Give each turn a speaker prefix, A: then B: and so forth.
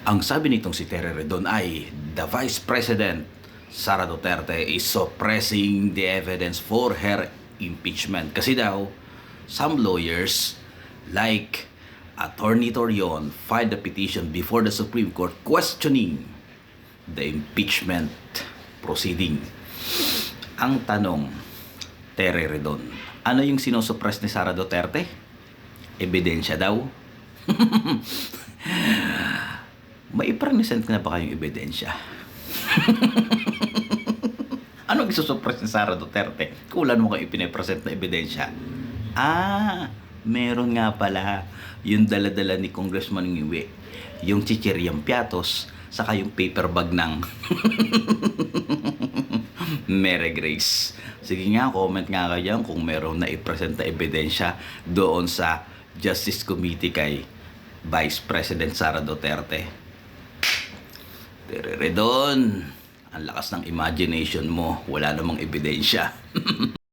A: Ang sabi nitong si Terry Redon ay the Vice President Sara Duterte is suppressing the evidence for her impeachment. Kasi daw, some lawyers like Attorney Torion filed a petition before the Supreme Court questioning the impeachment proceeding. Ang tanong, Terry Redon, ano yung sinosuppress ni Sara Duterte? Ebidensya daw. May present na ba kayong ebidensya? Anong isusuppress ni Sara Duterte? Kulan mo kayo ipinapresent na ebidensya. Meron nga pala yung dala-dala ni Congressman Ngiwi, yung chichiryang piatos, saka yung paper bag ng Mary Grace. Sige nga, comment nga kayo kung meron na i-present na ebidensya doon sa Justice Committee kay Vice President Sara Duterte. Terry Redon, ang lakas ng imagination mo, wala namang ebidensya.